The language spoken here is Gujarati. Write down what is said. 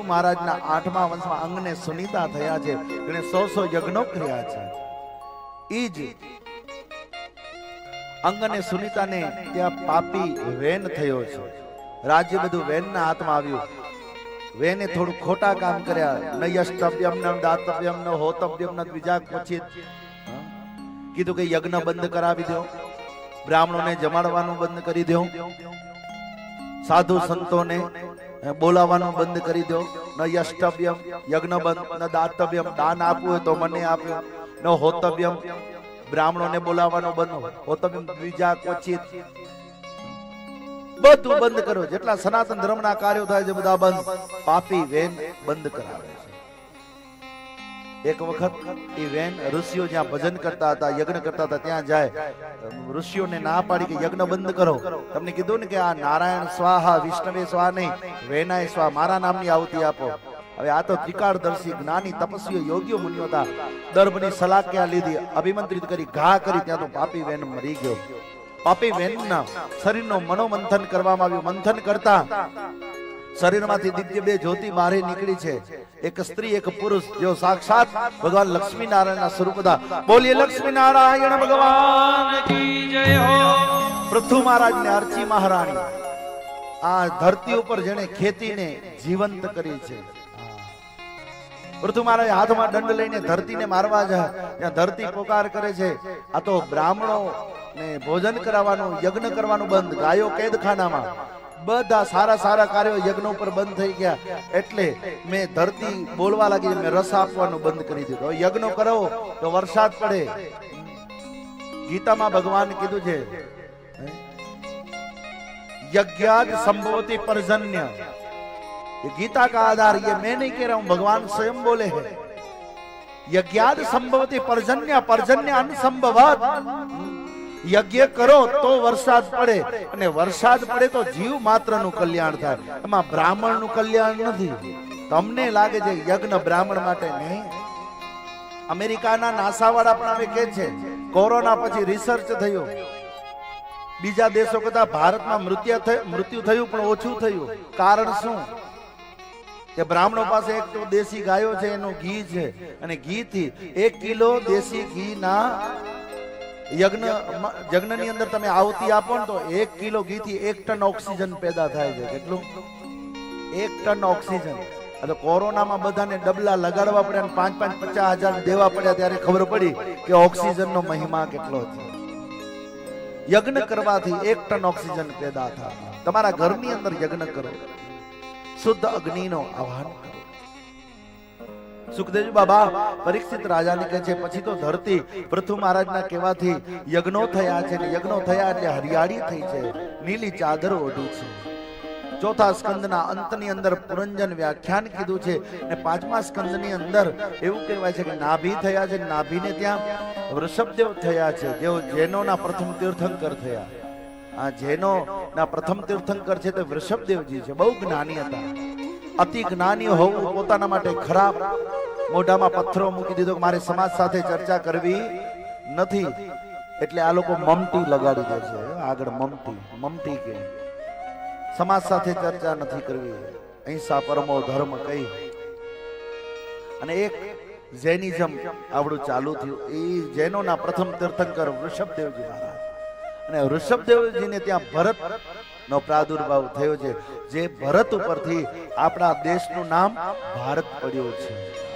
મહારાજના 8મા વંશમાં અંગને સુનિતા થયા છે, એને 100 યજ્ઞો કર્યા છે. ઈ જ અંગને સુનિતાને ત્યાં પાપી વેન થયો છે. રાજ્ય બધું વેનના હાથમાં આવ્યું. વેને થોડું ખોટા કામ કર્યા. ન યષ્ટવ્યમ ન દાતવ્યમ ન હોતવ્યમ ન દ્વિજા ક્વચિત. કીધું કે યજ્ઞ બંધ કરાવી દો, બ્રાહ્મણોને જમાડવાનું બંધ કરી દો, સાધુ સંતોને બોલાવવાનું બંધ કરી દો. ન યષ્ટવ્યમ યજ્ઞ બંધ, ન દાતવ્યમ દાન આપવું હોય તો મને આપ્યું, ન હોતવ્યમ બ્રાહ્મણોને બોલાવવાનું બંધ, હોતવ્યમ દ્વિજા ક્વચિત બધું બંધ કરો. જેટલા સનાતન ધર્મના કાર્યો થાય છે બધા બંધ. પાપી વેન બંધ કરાવે છે. એક વખત એ વેન ઋષિઓ જ્યાં ભજન કરતા હતા, યજ્ઞ કરતા હતા, ત્યાં જાય. ઋષિઓને ના પાડી કે યજ્ઞ બંધ કરો. તમને કીધું ને કે આ નારાયણ સ્વાહા વિષ્ણવે સ્વાહા નહીં, વેનાય સ્વાહા, મારા નામની આહુતિ આપો. હવે આ તો ત્રિકાળદર્શી જ્ઞાની તપસ્વીઓ યોગ્ય મુનિઓ હતા. દર્ભની સલાક્યા લીધી, અભિમંત્રિત કરી, ઘા કરી, ત્યાં તો પાપી વેન મરી ગયો. પાપી વેનના શરીરનો મનોમંથન કરવામાં આવ્યું. મંથન કરતા શરીરમાંથી દિવ્ય બે જ્યોતિ બહાર નીકળી છે. એક સ્ત્રી એક પુરુષ, જેઓ સાક્ષાત ભગવાન લક્ષ્મી નારાયણના સ્વરૂપ હતા. બોલીએ લક્ષ્મી નારાયણ ભગવાન કી જય હો. પૃથુ મહારાજ ને અર્ચી મહારાણી આ ધરતી ઉપર જેણે ખેતીને જીવંત કરી છે. પૃથુ મહારાજ હાથમાં દંડ લઈને ધરતીને મારવા જાય, ત્યાં ધરતી પોકાર કરે છે. આ તો બ્રાહ્મણો ને ભોજન કરાવવાનું, યજ્ઞ કરવાનું બંધ, ગાયો કેદખાનામાં, બધા સારા સારા કાર્યો યજ્ઞ ઉપર બંધ થઈ ગયા. એટલે મેં ધરતી બોલવા લાગી, મેં રસ આપવાનું બંધ કરી દીધું. યજ્ઞ કરો તો વરસાદ પડે. ગીતામાં ભગવાન કીધું છે यज्ञाद संभवती पर्जन्य। ये गीता का आधार, ये मैं नहीं कह रहा हूं, भगवान स्वयं बोले हैं। यज्ञाद संभवती पर्जन्य, पर्जन्य अनसंभवात। यज्ञ करो तो वरसाद पड़े, અને વરસાદ પડે તો જીવ માત્રનું કલ્યાણ થાય, એમાં બ્રાહ્મણનું કલ્યાણ નથી. તમને લાગે છે યજ્ઞ બ્રાહ્મણ માટે નહીં? અમેરિકાના નાસાવાળા પણ હવે કહે છે કોરોના પછી રિસર્ચ થયું, બીજા દેશો કરતા ભારતમાં મૃત્યુ થયું પણ ઓછું થયું. કારણ શું? કે બ્રાહ્મણો પાસે એક તો દેશી ગાયો છે, એનું ઘી છે, અને ઘી થી 1 કિલો દેશી ઘી ના યજ્ઞની અંદર તમે આહુતિ આપો ને તો 1 કિલો ઘી થી 1 ટન ઓક્સિજન પેદા થાય છે. કેટલું? 1 ટન ઓક્સિજન. એટલે કોરોનામાં બધાને ડબલા લગાડવા પડ્યા અને 5-50 હજાર દેવા પડ્યા, ત્યારે ખબર પડી કે ઓક્સિજનનો મહિમા કેટલો છે. યજ્ઞ કરવાથી 1 ટન ઓક્સિજન પેદા થાય. તમારા ઘરની અંદર યજ્ઞ કરો, શુદ્ધ અગ્નિનો આહવાન કરો. સુખદેવજી બાબા પરીક્ષિત રાજાને કહે છે પછી તો ધરતી પૃથુ મહારાજના કહેવાથી યજ્ઞો થયા છે, ને યજ્ઞો થયા એટલે હરિયાળી થઈ છે, નીલી ચાદર ઓઢી છે. ચોથા સ્કંદના અંતની અંદર પુરંજન વ્યાખ્યાન કીધું છે, અને 5મા સ્કંદની અંદર એવું કહેવાય છે કે નાભી થયા છે, નાભીને ત્યાં વૃષભદેવ થયા છે, જેઓ જૈનોના પ્રથમ તીર્થંકર થયા. આ જૈનોના પ્રથમ તીર્થંકર છે તે વૃષભદેવજી છે. બહુ જ્ઞાની હતા. અતિ જ્ઞાની હોવું પોતાના માટે ખરાબ. મોઢામાં પથ્થરો મૂકી દીધો કે મારે સમાજ સાથે ચર્ચા કરવી નથી, એટલે આ લોકો મમટી લગાડી દે છે આગળ. મમટી કે સમાજ સાથે ચર્ચા નથી કરવી, અહિંસા પરમો ધર્મ કઈ. અને એક જૈનિઝમ આવડું ચાલુ થયું. એ જૈનોના પ્રથમ તીર્થંકર વૃષભદેવજી મહારાજ, અને વૃષભદેવજીને ત્યાં ભરત નો પ્રાદુર્ભાવ થયો છે, જે ભરત ઉપરથી આપણા દેશનું નામ ભારત પડ્યું છે.